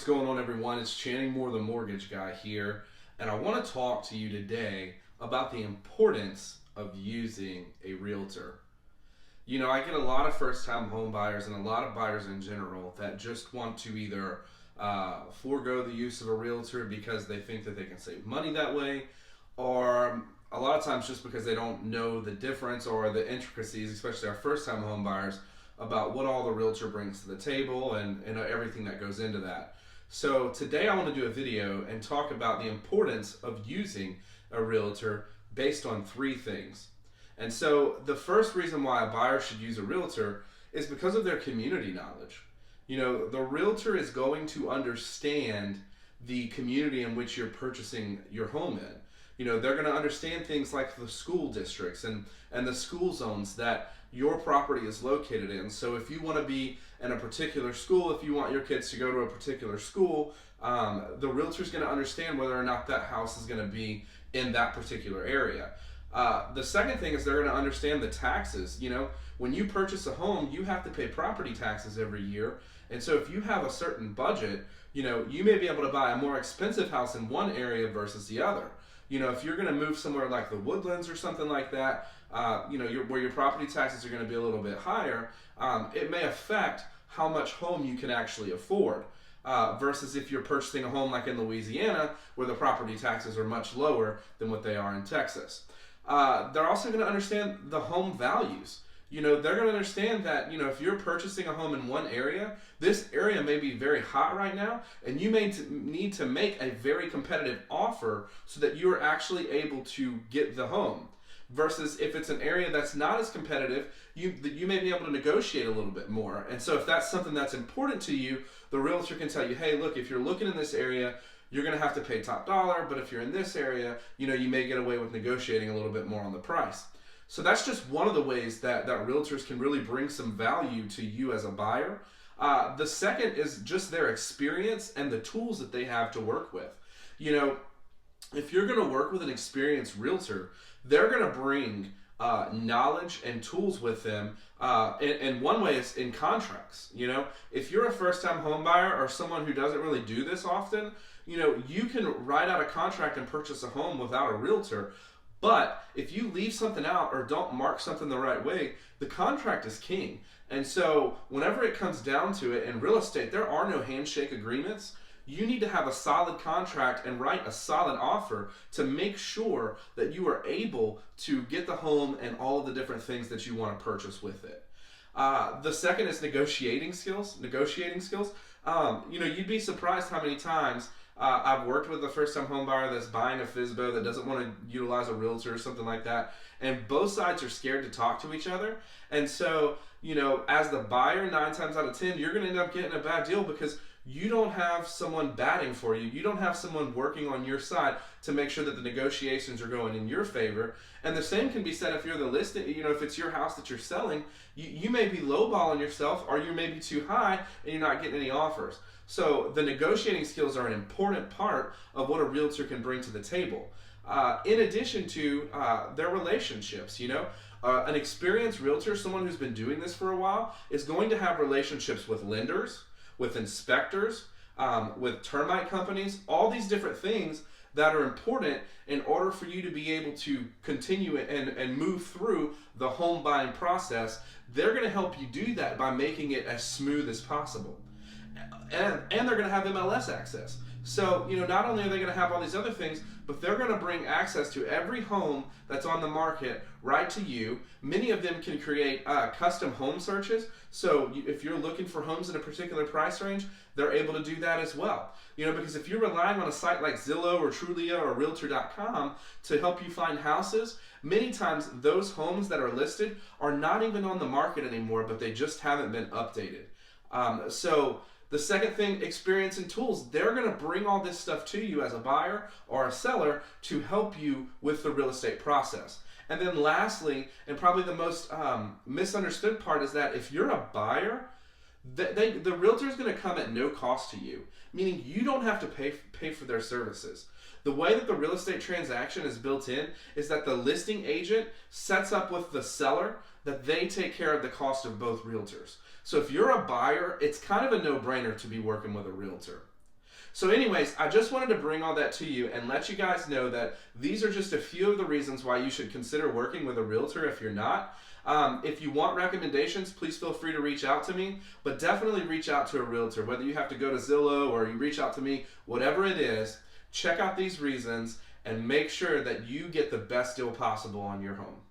What's going on, everyone? It's Channing Moore, the mortgage guy here, and I want to talk to you today about the importance of using a realtor. You know, I get a lot of first-time home buyers and a lot of buyers in general that just want to either forego the use of a realtor because they think that they can save money that way, or a lot of times just because they don't know the difference or the intricacies, especially our first-time home buyers, about what all the realtor brings to the table and everything that goes into that. So today I want to do a video and talk about the importance of using a realtor based on three things. And so the first reason why a buyer should use a realtor is because of their community knowledge. You know, the realtor is going to understand the community in which you're purchasing your home in. You know, they're going to understand things like the school districts and the school zones that your property is located in. So if you want to be in a particular school, if you want your kids to go to a particular school, the realtor is going to understand whether or not that house is going to be in that particular area. The second thing is they're going to understand the taxes. You know, when you purchase a home, you have to pay property taxes every year. And so if you have a certain budget, you know, you may be able to buy a more expensive house in one area versus the other. You know, if you're going to move somewhere like the Woodlands or something like that, you know, where your property taxes are going to be a little bit higher, it may affect how much home you can actually afford. Versus if you're purchasing a home like in Louisiana, where the property taxes are much lower than what they are in Texas. They're also going to understand the home values. You know, they're going to understand that, you know, if you're purchasing a home in one area, this area may be very hot right now, and you may need to make a very competitive offer so that you are actually able to get the home. Versus if it's an area that's not as competitive, you may be able to negotiate a little bit more. And so if that's something that's important to you, the realtor can tell you, hey, look, if you're looking in this area, you're going to have to pay top dollar, but if you're in this area, you know, you may get away with negotiating a little bit more on the price. So that's just one of the ways that realtors can really bring some value to you as a buyer. The second is just their experience and the tools that they have to work with. You know, if you're going to work with an experienced realtor, they're going to bring knowledge and tools with them. And one way is in contracts. You know, if you're a first-time home buyer or someone who doesn't really do this often, you know, you can write out a contract and purchase a home without a realtor. But if you leave something out or don't mark something the right way, the contract is king. And so whenever it comes down to it in real estate, there are no handshake agreements. You need to have a solid contract and write a solid offer to make sure that you are able to get the home and all of the different things that you want to purchase with it. The second is negotiating skills. You know, you'd be surprised how many times I've worked with a first-time home buyer that's buying a FSBO that doesn't want to utilize a realtor or something like that, and both sides are scared to talk to each other. And so, you know, as the buyer, 9 times out of 10, you're going to end up getting a bad deal because you don't have someone batting for you. You don't have someone working on your side to make sure that the negotiations are going in your favor. And the same can be said if you're the listing, you know, if it's your house that you're selling, you may be lowballing yourself, or you may be too high and you're not getting any offers. So the negotiating skills are an important part of what a realtor can bring to the table. In addition to their relationships, you know, an experienced realtor, someone who's been doing this for a while, is going to have relationships with lenders, with inspectors, with termite companies, all these different things that are important in order for you to be able to continue and move through the home buying process. They're going to help you do that by making it as smooth as possible. And they're going to have MLS access. So, you know, not only are they going to have all these other things, but they're going to bring access to every home that's on the market right to you. Many of them can create custom home searches. So if you're looking for homes in a particular price range, they're able to do that as well. You know, because if you're relying on a site like Zillow or Trulia or Realtor.com to help you find houses, many times those homes that are listed are not even on the market anymore, but they just haven't been updated. So the second thing, experience and tools. They're going to bring all this stuff to you as a buyer or a seller to help you with the real estate process. And then lastly, and probably the most misunderstood part, is that if you're a buyer, the realtor is going to come at no cost to you, meaning you don't have to pay for their services. The way that the real estate transaction is built in is that the listing agent sets up with the seller that they take care of the cost of both realtors. So if you're a buyer, it's kind of a no-brainer to be working with a realtor. So anyways, I just wanted to bring all that to you and let you guys know that these are just a few of the reasons why you should consider working with a realtor if you're not. If you want recommendations, please feel free to reach out to me, but definitely reach out to a realtor. Whether you have to go to Zillow or you reach out to me, whatever it is, check out these reasons and make sure that you get the best deal possible on your home.